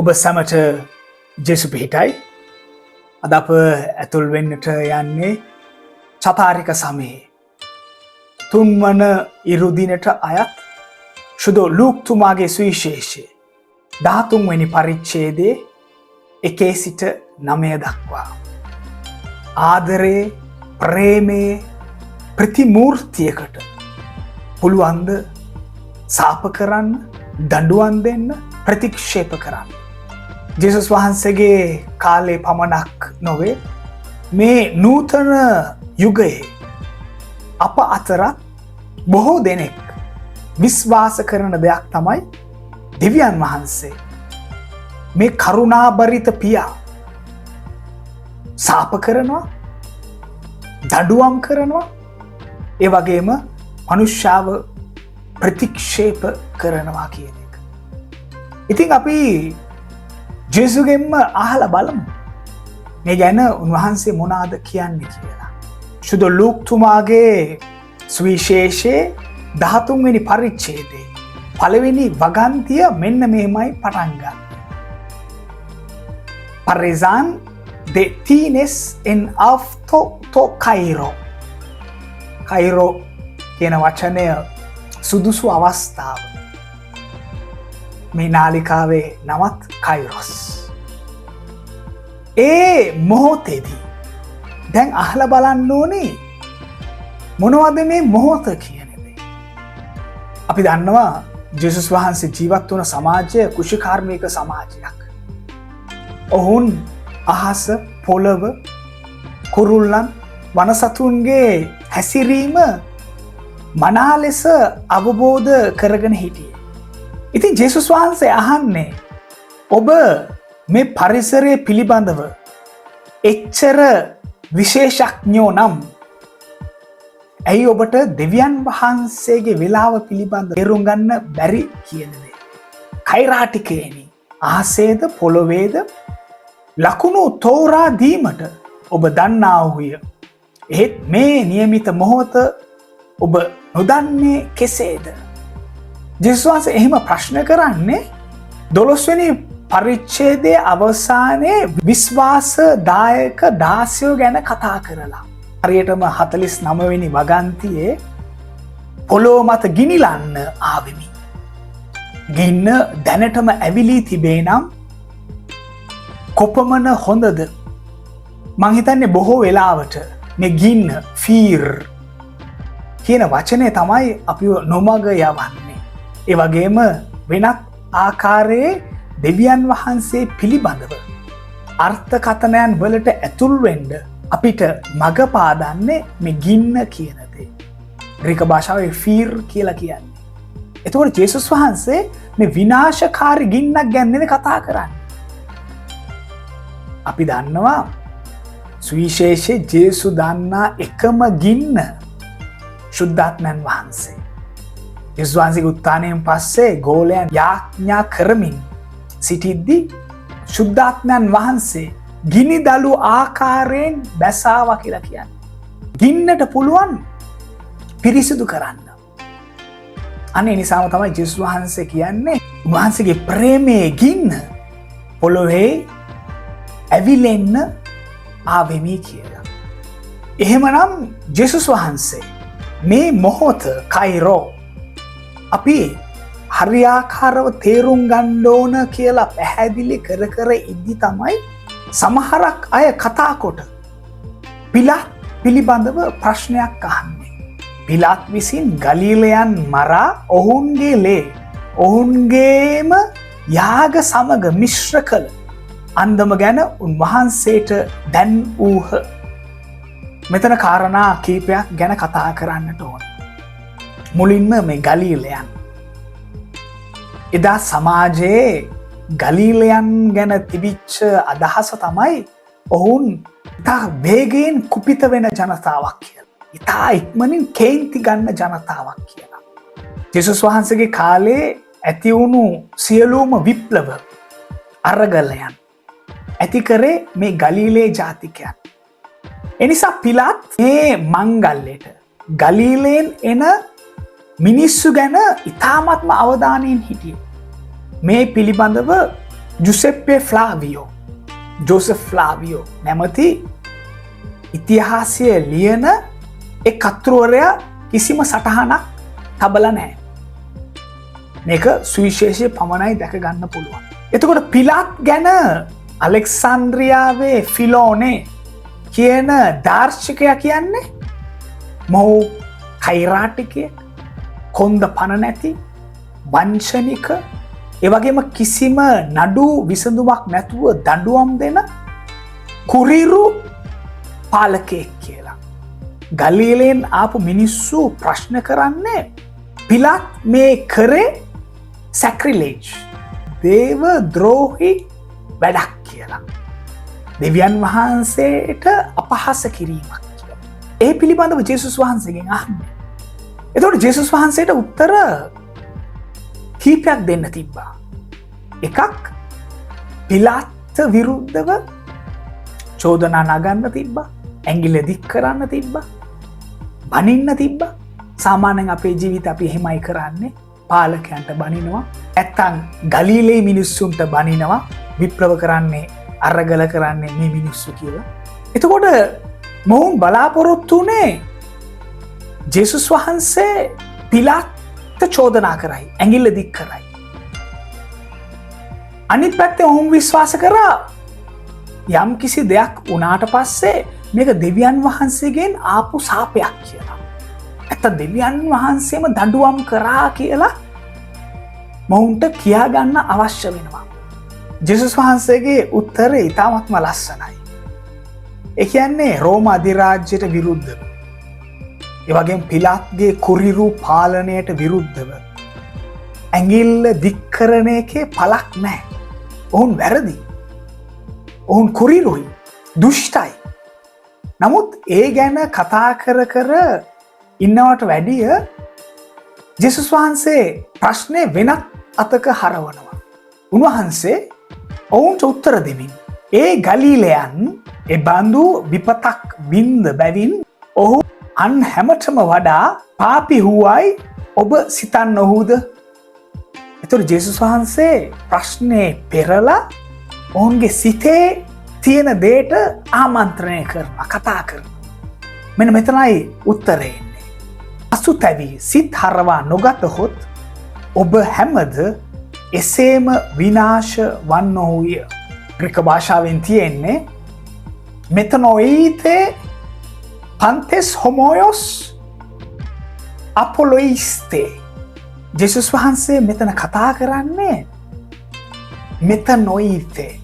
ඔබ සැමට ජෙසු පිහිටයි. අද අප ඇතුල් වෙන්නට යන්නේ චතාරික සමයේ තුන්වන ඉරුදිනට අයත් ශුදෝ ලූක්තුමාගේ සුවිශේෂය 13 වෙනි පරිච්ඡේදයේ 1 සිට 9 දක්වා ආදරේ ප්‍රේමේ ප්‍රතිමූර්තියකට පුළුවන්ද සාප කරන්න, දඬුවම් දෙන්න, ප්‍රතික්ෂේප කරන්න. ජේසුස් වහන්සේගේ කාලේ පමණක් නොවේ, මේ නූතන යුගයේ අප අතරත් බොහෝ දෙනෙක් විශ්වාස කරන දෙයක් තමයි දෙවියන් වහන්සේ මේ කරුණාබරිත පියා සාප කරනවා, දඬුවම් කරනවා, ඒ වගේම මනුෂ්‍යව ප්‍රතික්ෂේප කරනවා කියන එක. ඉතින් අපි ජේසුගෙන්ම අහලා බලමු මේ ගැන උන්වහන්සේ මොනවාද කියන්නේ කියලා. ශුද්ධ ලූක්තුමාගේ සුවිශේෂයේ 13 වෙනි පරිච්ඡේදයේ පළවෙනි වගන්තිය මෙන්න මෙහෙමයි පටන් ගන්න. Parizan de tienes en afto to Cairo. Cairo කියන වචනය සුදුසු අවස්ථාව. මේ නාලිකාවේ නමත් කයිරොස්. ඒ මොහොතේදී දැන් අහලා බලන්න ඕනේ මොනවද මේ මොහොත කියන්නේ. අපි දන්නවා ජේසුස් වහන්සේ ජීවත් වුණ සමාජය කෘෂිකාර්මික සමාජයක්. ඔවුන් අහස, පොළව, කුරුල්ලන්, වනසතුන්ගේ හැසිරීම මනා ලෙස අවබෝධ කරගෙන හිටියේ. ඉතින් ජේසුස් වහන්සේ අහන්නේ ඔබ මේ පරිසරය පිළිබඳව එච්චර විශේෂඥයෝ නම් ඇයි ඔබට දෙවියන් වහන්සේගේ වෙලාව පිළිබඳව තේරුම් ගන්න බැරි කියන දේ? කෛරාටිකේනි, අහසේද පොළොවේද ලකුණු තෝරා දීමට ඔබ දන්නා වූය. එහෙත් මේ નિયમિત මොහොත ඔබ නොදන්නේ කෙසේද? ජේසුස් වහන්සේ එහෙම ප්‍රශ්න කරන්නේ 12 වෙනි පරිච්ඡේදයේ අවසානයේ විශ්වාසදායක දාසයෝ ගැන කතා කරලා. හරියටම 49 වෙනි වගන්තියේ පොළොව මත ගිනිලන්න ආවෙමි. ගින්න දැනටම ඇවිලී තිබේ නම් කොපමණ හොඳද? මං හිතන්නේ බොහෝ වෙලාවට මේ ගින්න ෆීර් කියන වචනේ තමයි අපිව නොමග යවන්නේ. ඒ වගේම වෙනත් ආකාරයේ දෙවියන් වහන්සේ පිළිබඳව අර්ථකථනයන් වලට ඇතුල් වෙන්න අපිට මඟ පාදන්නේ මේ ගින්න කියන දේ. ග්‍රීක භාෂාවේ ෆීර් කියලා කියන්නේ. එතකොට ජේසුස් වහන්සේ මේ විනාශකාරී ගින්නක් ගැන නෙවෙයි කතා කරන්නේ. අපි දන්නවා සුවිශේෂයේ ජේසු දන්නා එකම ගින්න ශුද්ධාත්මයන් වහන්සේ. ජේසුස් වහන්සේගේ උත්ථානයෙන් පස්සේ ගෝලයන් යාඥා කරමින් සිටිද්දී ශුද්ධාත්මයන් වහන්සේ ගිනි දළු ආකාරයෙන් බැසාවා කියලා කියන්නේ. ගින්නට පුළුවන් පිරිසිදු කරන්න. අනේ නිසාම තමයි ජේසුස් වහන්සේ කියන්නේ උන්වහන්සේගේ ප්‍රේමයේ ගින්න පොළොවේ ඇවිලෙන්න ආවෙමි කියලා. එහෙමනම් ජේසුස් වහන්සේ මේ මොහොත කයිරෝ අපි හරියාකාරව තේරුම් ගන්න ඕන කියලා පැහැදිලි කර කර ඉද්දි තමයි සමහරක් අය කතා කොට පිලාත් පිළිබඳව ප්‍රශ්නයක් අහන්නේ. පිලාත් විසින් ගලීලයන් මරා ඔවුන්ගේ ලේ ඔවුන්ගේම යාග සමග මිශ්‍ර කළ අන්දම ගැන උන්වහන්සේට දැන් වූහ. මෙතන කාරණා කීපයක් ගැන කතා කරන්නට ඕන. මුලින්ම මේ ගලීලයන්. එදා සමාජයේ ගලීලයන් ගැන තිබිච්ච අදහස තමයි ඔවුන් ඉතා වේගයෙන් කුපිත වෙන ජනතාවක් කියලා. ඉතා ඉක්මනින් කේන්ති ගන්න ජනතාවක් කියලා. ජේසුස් වහන්සේගේ කාලේ ඇති වුණු සියලුම විප්ලව අරගලයන් ඇති කරේ මේ ගලීලේ ජාතිකයන්. එනිසා පිලාත් මේ මංගල්‍යයට ගලීලයෙන් එන මිනිස්සු ගැන ඉතාමත්ම අවධානයෙන් හිටියේ. මේ පිළිබඳව ජෝසෙෆ් ෆ්ලාවියෝ නැමති ඉතිහාසය ලියන කතුරුවරයා කිසිම සටහනක් තබල නෑ. මේක සුවිශේෂය පමණයි දැක ගන්න පුළුවන්. එතකොට පිලාත් ගැන අලෙක්සන්ද්‍රියාවේ ෆිලෝනේ කියන දර්ශකයා කියන්නේ මොහු කෛරාටිකය, කොන්ද පණ නැති, වංශනික, එවගේම කිසිම නඩු විසඳුමක් නැතුව දඬුවම් දෙන කුරිරු පාලකයෙක් කියලා. ගලීලයෙන් ආපු මිනිස්සු ප්‍රශ්න කරන්නේ පිලාත් මේ කරේ සැක්‍රිලේජ්, දේව ද්‍රෝහි වැඩක් කියලා. දෙවියන් වහන්සේට අපහාස කිරීමක් කියලා. ඒ පිළිබඳව ජේසුස් වහන්සේගෙන් අහන්නේ. එතකොට ජේසුස් වහන්සේට උත්තර කීපයක් දෙන්න තිබ්බා. එකක් පිලාත් විරුද්ධව චෝදනා නගන්න තිබ්බා, ඇඟිල්ල දික් කරන්න තිබ්බා, බනින්න තිබ්බා. සාමාන්‍යයෙන් අපේ ජීවිත අපි එහෙමයි කරන්නේ. පාලකයන්ට බනිනවා, නැත්තම් ගලීලේ මිනිස්සුන්ට බනිනවා. විප්ලව කරන්නේ, අරගල කරන්නේ මේ මිනිස්සු කියලා. එතකොට මොවුන් බලාපොරොත්තු වුණේ ජේසුස් වහන්සේ පිලාත්ට චෝදනා කරයි, ඇඟිල්ල දික් කරයි. අනිත් පැත්තේ ඔවුන් විශ්වාස කරා යම් කිසි දෙයක් වුණාට පස්සේ මේක දෙවියන් වහන්සේගෙන් ආපු සාපයක් කියලා. ඇත්ත දෙවියන් වහන්සේම දඬුවම් කරා කියලා මොවුන්ට කියාගන්න අවශ්‍ය වෙනවා. ජේසුස් වහන්සේගේ උත්තරේ ඉතාමත්ම ලස්සනයි. ඒ කියන්නේ රෝම අධිරාජ්‍යයට විරුද්ධව, ඒ වගේම පිලාත්ගේ කුරිරු පාලනයට විරුද්ධව ඇඟිල්ල දික් කරන එකේ පළක් නැහැ. ඔවුන් වැරදි. ඔවුන් කුරිරුයි, දුෂ්ටයි. නමුත් ඒ ගැන කතා කර ඉන්නවට වැඩිය ජේසුස් වහන්සේ ප්‍රශ්නේ වෙනත් අතක හරවනවා. උන්වහන්සේ ඔවුන්ට උත්තර දෙමින් ඒ ගලීලයන් එබඳු විපතක් වින්ද බැවින් ඔහු අන් හැමටම වඩා පාපි වූවයි ඔබ සිතන්න ඔහුද? එතකොට ජේසුස් වහන්සේ ප්‍රශ්නේ පෙරලා ඔවුන්ගේ සිතේ තියෙන දේට ආමන්ත්‍රණය කරනවා, කතා කරනවා. මෙන්න මෙතනයි උත්තරේ එන්නේ. පසුතැවී සිත් හරවා නොගතහොත් ඔබ හැමද එසේම විනාශ වන්නෝය. ග්‍රීක භාෂාවෙන් තියෙන්නේ මෙතනොයිතේ පන්තෙස් හොමෝයොස් අපොලොයිස්තේ. ජේසුස් වහන්සේ මෙතන කතා කරන්නේ මෙතනොයිතේ.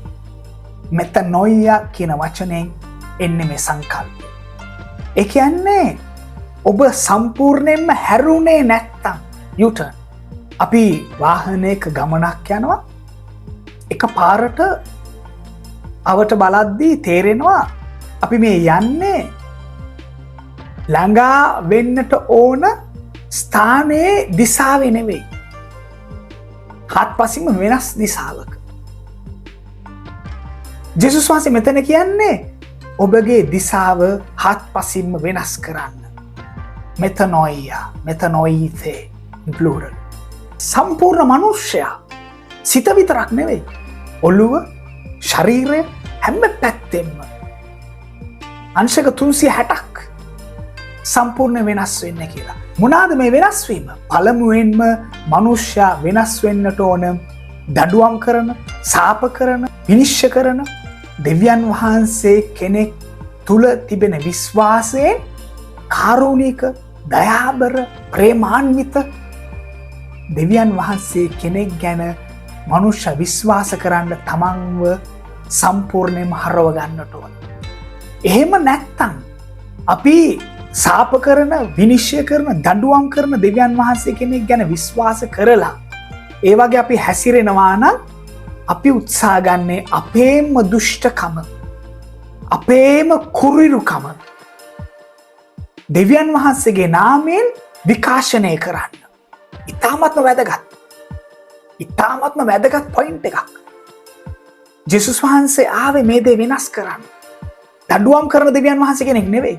මෙතනොයිය කියන වචනයෙන් එන්නේ මේ සංකල්පය. ඒ කියන්නේ ඔබ සම්පූර්ණයෙන්ම හැරුණේ නැත්තම් යුටර්න්. අපි වාහනයක ගමනක් යනවා, එක පාරට අවට බලද්දී තේරෙනවා අපි මේ යන්නේ ළඟා වෙන්නට ඕන ස්ථානයේ දිසාවේ නෙවෙයි, හත්පසින්ම වෙනස් දිසාවක. ජේසුස් වහන්සේ මෙතන කියන්නේ ඔබගේ දිසාව හත්පසින්ම වෙනස් කරන්න. මෙතනොයියා, මෙතනොයිතේ ප්ලූරල්. සම්පූර්ණ මනුෂ්‍යයා සිත විතරක් නෙවෙයි, ඔළුව, ශරීරය හැම පැත්තෙම අංශක 360ක් සම්පූර්ණ වෙනස් වෙන්න කියලා. මොනාද මේ වෙනස් වීම? පළමුවෙන්ම මනුෂ්‍යයා වෙනස් වෙන්නට ඕන දඬුවම් කරන, සාප කරන, විනිශ්චය කරන දෙවියන් වහන්සේ කෙනෙක් තුල තිබෙන විශ්වාසයෙන් කාරුණික, දයාබර, ප්‍රේමාන්විත දෙවියන් වහන්සේ කෙනෙක් ගැන මනුෂ්‍ය විශ්වාස කරන්න තමන්ව සම්පූර්ණයෙන්ම හරව ගන්නට ඕන. එහෙම නැත්තම් අපි සාප කරන, විනිශ්චය කරන, දඬුවම් කරන දෙවියන් වහන්සේ කෙනෙක් ගැන විශ්වාස කරලා ඒ වගේ අපි හැසිරෙනවා නම් අපි උත්සාහ ගන්නේ අපේම දුෂ්ටකම, අපේම කුරිරුකම දෙවියන් වහන්සේගේ නාමයෙන් විකාශනය කරන්න. ඉතාමත්ම වැදගත් පොයින්ට් එකක්. ජේසුස් වහන්සේ ආවේ මේ දේ වෙනස් කරන්න. දඬුවම් කරන දෙවියන් වහන්සේ කෙනෙක් නෙවෙයි,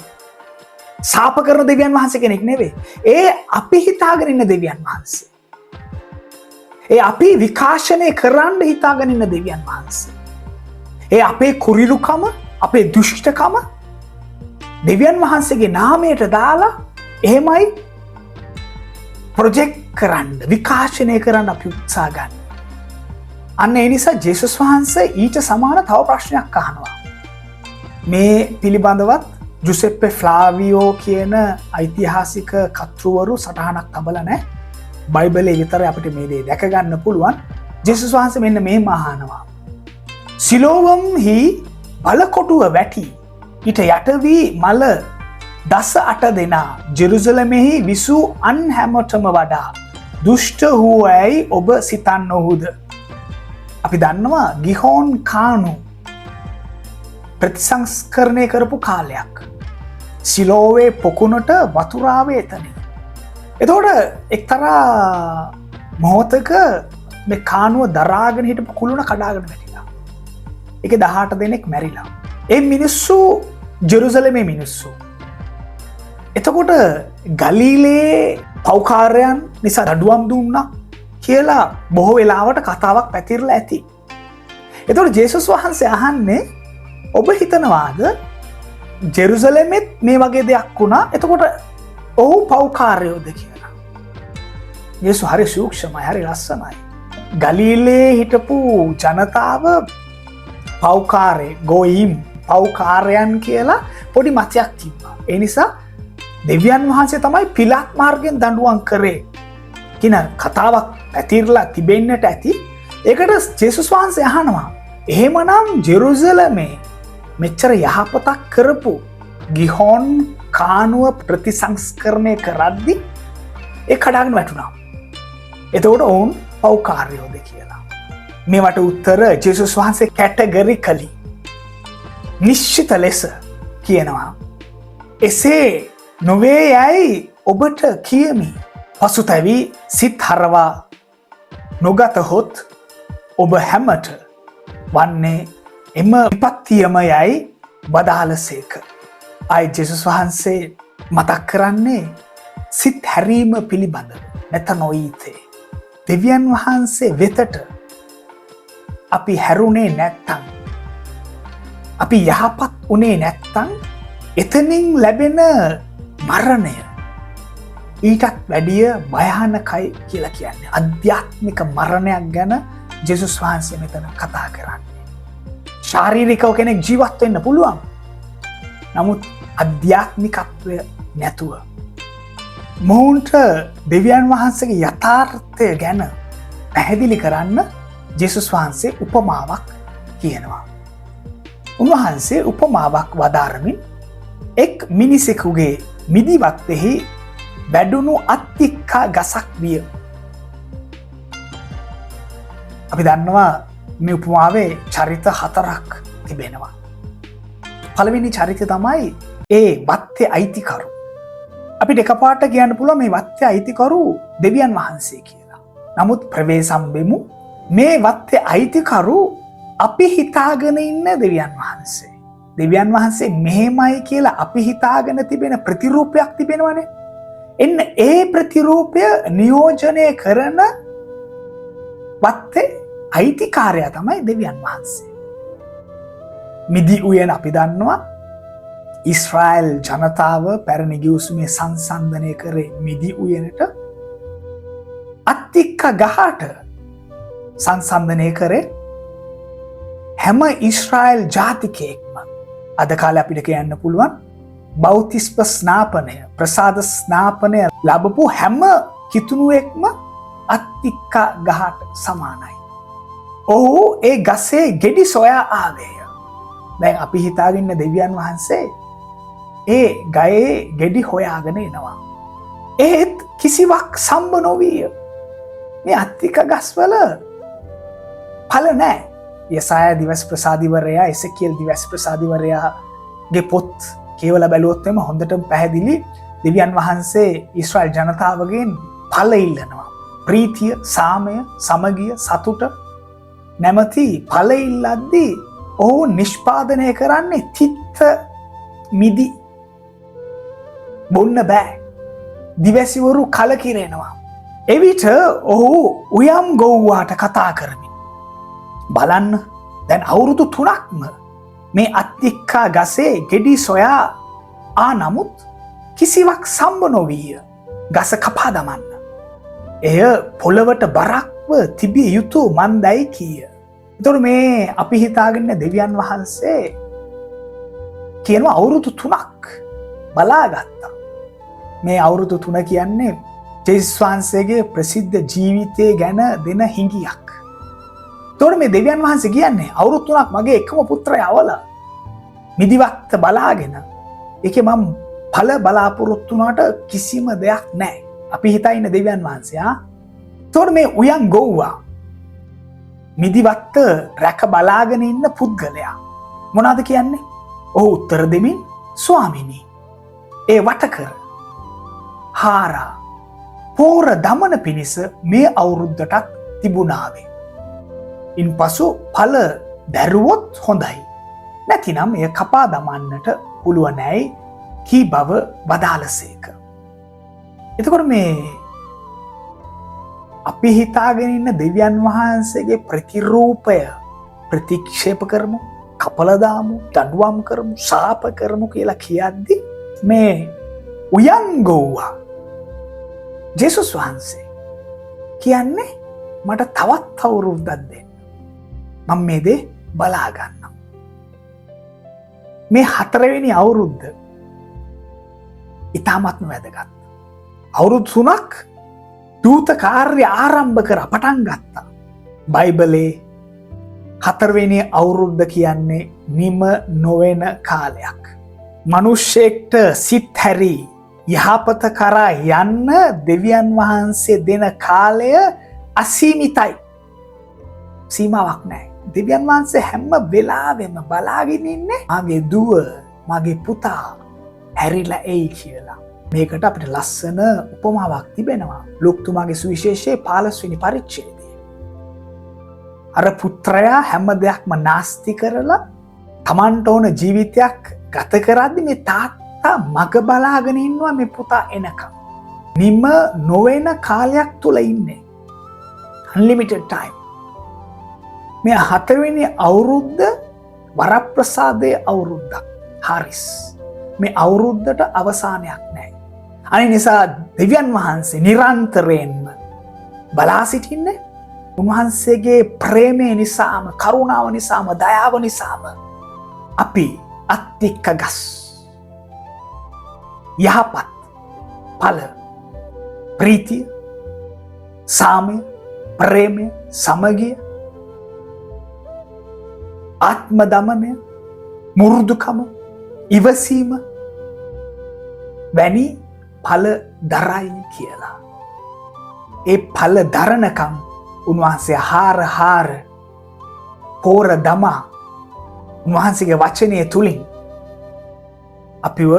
සාප කරන දෙවියන් වහන්සේ කෙනෙක් නෙවෙයි. ඒ අපි හිතාගෙන ඉන්න දෙවියන් වහන්සේ. ඒ අපි විකාශනය කරන්න හිතාගෙන ඉන්න දෙවියන් වහන්සේ. ඒ අපේ කුරිරුකම, අපේ දුෂ්ටකම දෙවියන් වහන්සේගේ නාමයට දාලා එහෙමයි ප්‍රොජෙක්ට් කරන්න, විකාශනය කරන්න අපි උත්සාහ ගන්න. අන්න ඒ නිසා ජේසුස් වහන්සේ ඊට සමාන තව ප්‍රශ්නයක් අහනවා. මේ පිළිබඳවත් ජුසෙප්පේ ෆ්ලාවියෝ කියන ඓතිහාසික කර්තෘවරු සටහනක් තබලා නැහැ. බයිබලයේ විතරයි අපිට මේ දේ දැක ගන්න පුළුවන්. ජේසුස් වහන්සේ මෙන්න මෙහෙම අහනවා. සිලෝවම්හි බලකොටුව වැටි ඊට යට වී මල 18 දෙනා ජෙරුසලමෙහි විසූ අන් හැමතෙම වඩා දුෂ්ට වූවැයි ඔබ සිතන්නොහුද? අපි දන්නවා ගිහෝන් කානු ප්‍රතිසංස්කරණය කරපු කාලයක්. සිලෝවේ පොකුණට වතුරාවේ එතනින්. එතකොට එක්තරා මොහොතක මේ කානුව දරාගෙන හිටපු කුළුණ කඩාගෙන වැටිලා. ඒකේ 18 දෙනෙක් මැරිලා. ඒ මිනිස්සු ජෙරුසලමේ මිනිස්සු. එතකොට ගලීලේ පෞකාරයන් නිසා දඩුවම් දුන්නා කියලා බොහෝ වෙලාවට කතාවක් පැතිරලා ඇති. එතකොට ජේසුස් වහන්සේ අහන්නේ ඔබ හිතනවාද ජෙරුසලමෙත් මේ වගේ දෙයක් වුණා? එතකොට ඔහු පෞකාරයෝද කියලා. යේසුස් හරි සූක්ෂමයි, හරි ලස්සනයි. ගලීලේ හිටපු ජනතාව පෞකාරේ, ගෝයිම්, පෞකාරයන් කියලා පොඩි මතයක් තිබ්බා. ඒ නිසා දෙවියන් වහන්සේ තමයි පිලාත් මාර්ගයෙන් දඬුවම් කරේ කියන කතාවක් පැතිරලා තිබෙන්නට ඇති. ඒකට ජේසුස් වහන්සේ අහනවා, එහෙමනම් ජෙරුසලමේ මෙච්චර යහපතක් කරපු ගිහෝන් කානුව ප්‍රතිසංස්කරණය කරද්දි ඒ කඩාගෙන වැටුණා. එතකොට ඔවුන් පෞකාරයෝද කියලා. මේවට උත්තර ජේසුස් වහන්සේ කැටගරිකලි නිශ්චිත ලෙස කියනවා. එසේ නොවේ යැයි ඔබට කියමි. පසුතැවි සිත් හරවා නොගතහොත් ඔබ හැමට වන්නේ එම විපත්තියම යැයි වදාළසේක. ආයි ජේසුස් වහන්සේ මතක් කරන්නේ සිත් හැරීම පිළිබඳ මෙතනොයිතේ. දෙවියන් වහන්සේ වෙතට අපි හැරුණේ නැත්තම්, අපි යහපත් උනේ නැත්තම් එතනින් ලැබෙන මරණය ඊටත් වැඩිය භයානකයි කියලා කියන්නේ. අධ්‍යාත්මික මරණයක් ගැන ජේසුස් වහන්සේ මෙතන කතා කරන්නේ. ශාරීරිකව කෙනෙක් ජීවත් වෙන්න පුළුවන්. නමුත් අධ්‍යාත්මිකත්වය නැතුව. මොවුන්ට දෙවියන් වහන්සේගේ යථාර්ථය ගැන පැහැදිලි කරන්න ජේසුස් වහන්සේ උපමාවක් කියනවා. උන්වහන්සේ උපමාවක් වදාරමින් එක් මිනිසෙකුගේ මිදිවත්තෙහි වැඩුණු අත්තික්කා ගසක් විය. අපි දන්නවා මේ උපමාවේ චරිත 4ක් තිබෙනවා. පළවෙනි චරිතය තමයි ඒ වත්තේ අයිතිකරු. අපිට එකපාරට කියන්න පුළුවන් මේ වත්තේ අයිතිකරු දෙවියන් වහන්සේ කියලා. නමුත් ප්‍රවේසම්බෙමු මේ වත්තේ අයිතිකරු අපි හිතාගෙන ඉන්න දෙවියන් වහන්සේ. දෙවියන් වහන්සේ මෙහෙමයි කියලා අපි හිතාගෙන තිබෙන ප්‍රතිරූපයක් තිබෙනවනේ. එන්න ඒ ප්‍රතිරූපය නියෝජනය කරන වත්තේ අයිතිකාරයා තමයි දෙවියන් වහන්සේ. මිදි උයන අපි දන්නවා ඊශ්‍රායල් ජනතාව පැරණි ගිවිසුමේ සංසන්දනය කරේ මිදි උයනට. අත්තික්ක ගහට සංසන්දනය කරේ හැම ඊශ්‍රායල් ජාතිකයෙක්ම. අද කාලේ අපිට කියන්න පුළුවන් බෞතිස්ම ස්නාපනය, ප්‍රසාද ස්නාපනය ලැබපු හැම කිතුණුවෙක්ම අත්තික්ක ගහට සමානයි. ඔහු ඒ ගසේ ගෙඩි සොයා ආවේය. දැන් අපි හිතාගන්න දෙවියන් වහන්සේ ඒ ගයේ ගෙඩි හොයාගෙන එනවා. ඒත් කිසිවක් සම්බ නොවීය. මේ අත්තික ගස්වල ඵල නැහැ. යසායා දිවස් ප්‍රසාදිවරයා, එසෙකියල් දිවස් ප්‍රසාදිවරයාගේ පොත් කියවලා බැලුවොත් එම හොඳටම පැහැදිලි දෙවියන් වහන්සේ ඊශ්‍රායල් ජනතාවගෙන් ඵල ඉල්ලනවා. ප්‍රීතිය, සාමය, සමගිය, සතුට නැමැති ඵල ඉල්ලද්දී ඔහු නිෂ්පාදනය කරන්නේ තිත්ත මිදි. බොන්න බෑ. දිවැසිවරු කලකිරෙනවා. එවිට ඔහු උයම් ගොව්වාට කතා කරමින් බලන්න දැන් අවුරුදු 3ක්ම මේ අත්තික්කා ගසේ ගෙඩි සොයා නමුත් කිසිවක් සම්බ නොවීය ගස කපා දමන්න. එය පොළවට බරක්ව තිබිය යුතු මන්දයි කීය. එතකොට මේ අපි හිතාගෙන දෙවියන් වහන්සේ කියනවා අවුරුදු 3ක් බලාගත්තා. මේ අවුරුදු 3 කියන්නේ ජේසුස් වහන්සේගේ ප්‍රසිද්ධ ජීවිතය ගැන දෙන හිඟියක්. එතකොට මේ දෙවියන් වහන්සේ කියන්නේ අවුරුදු 3ක් මගේ එකම පුත්‍රයා අවලා මිදිවත්ත බලාගෙන ඒකේ මම ඵල බලාපොරොත්තු වුණාට කිසිම දෙයක් නැහැ. අපි හිතා ඉන්න දෙවියන් වහන්සේ එතකොට මේ උයන් ගොව්වා මිදිවත්ත රැක බලාගෙන ඉන්න පුද්ගලයා මොනවද කියන්නේ? ඔහු උත්තර දෙමින් ස්වාමිනී ඒ වටකර හාරා පෝර දමන පිණිස මේ අවුරුද්දටත් තිබුණාවේ. ඉන්පසු ඵල දැරුවොත් හොඳයි. නැතිනම් එය කපා දමන්නට පුළුවනැයි කී බව වදාළසේක. එතකොට මේ අපි හිතාගෙන ඉන්න දෙවියන් වහන්සේගේ ප්‍රතිරූපය ප්‍රතික්ෂේප කරමු, කපලා දාමු, දඬුවම් කරමු, ශාප කරමු කියලා කියද්දි මේ උයන් ගොව්වා ජේසුස් වහන්සේ කියන්නේ මට තවත් අවුරුද්දක් දෙන්න. මම මේ දේ බලා ගන්නම්. මේ 4 වෙනි අවුරුද්ද ඉතාමත්ම වැදගත්. අවුරුදු 3ක් දූත කාර්ය ආරම්භ කර පටන් ගත්තා. බයිබලේ 4 වෙනි අවුරුද්ද කියන්නේ නිම නොවන කාලයක්. මිනිස්සෙක්ට සිත් හැරි යහපත කරා යන්න දෙවියන් වහන්සේ දෙන කාලය අසීමිතයි. සීමාවක් නැහැ. දෙවියන් වහන්සේ හැම වෙලාවෙම බලාගෙන ඉන්නේ මගේ දුව, මගේ පුතා හැරිලා එයි කියලා. මේකට අපිට ලස්සන උපමාවක් තිබෙනවා. ලුක්තුමාගේ සුවිශේෂයේ 15 වෙනි පරිච්ඡේදයේ. අර පුත්‍රයා හැම දෙයක්ම නාස්ති කරලා තමන්ට ඕන ජීවිතයක් ගත කරද්දි මේ තාත්තා මග බලාගෙන ඉන්නවා මේ පුතා එනකම්. නිම නොවන කාලයක් තුල ඉන්නේ. unlimited time. මේ 4 වෙනි අවුරුද්ද වරප්‍රසාදයේ අවුරුද්දක්. හරිස්. මේ අවුරුද්දට අවසානයක් නැහැ. අනේ නිසා දෙවියන් වහන්සේ නිරන්තරයෙන්ම බලා සිටින්නේ උන්වහන්සේගේ ප්‍රේමය නිසාම, කරුණාව නිසාම, දයාව නිසාම අපි අත්තික්ක ගස් යහපත් ඵල ප්‍රීතිය, සාමය, ප්‍රේමය, සමගිය, ආත්ම දමනය, මුරුදුකම, ඉවසීම වැනි ඵල දරයි කියලා. ඒ ඵල දරනකම් උන්වහන්සේ හාර පෝර දමා උන්වහන්සේගේ වචනය තුලින් අපිව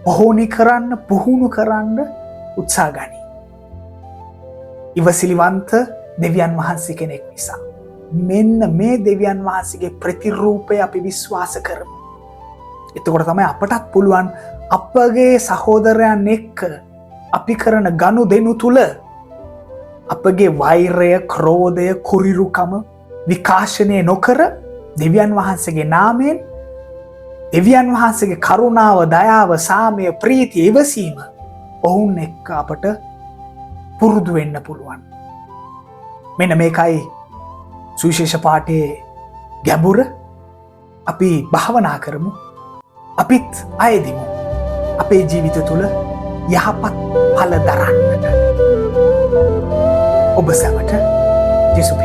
පොහොනි කරන්න, පුහුණු කරන්න උත්සාහ ගනී. ඉවසිලිවන්ත දෙවියන් වහන්සේ කෙනෙක් නිසා. මෙන්න මේ දෙවියන් වහන්සේගේ ප්‍රතිරූපය අපි විශ්වාස කරමු. එතකොට තමයි අපටත් පුළුවන් අපගේ සහෝදරයන් එක්ක අපි කරන ගනුදෙනු තුල අපගේ වෛරය, ක්‍රෝධය, කුරිරුකම විකාශනය නොකර දෙවියන් වහන්සේගේ නාමයෙන් දෙවියන් වහන්සේගේ කරුණාව, දයාව, සාමය, ප්‍රීතිය, ඉවසීම ඔවුන් එක්ක අපට පුරුදු වෙන්න පුළුවන්. මෙන්න මේකයි සුවිශේෂ පාඨයේ ගැඹුර. අපි භාවනා කරමු. අපිත් අයදිමු අපේ ජීවිත තුළ යහපත් ඵල දරන්නට. ඔබ සැමට ජේසුස්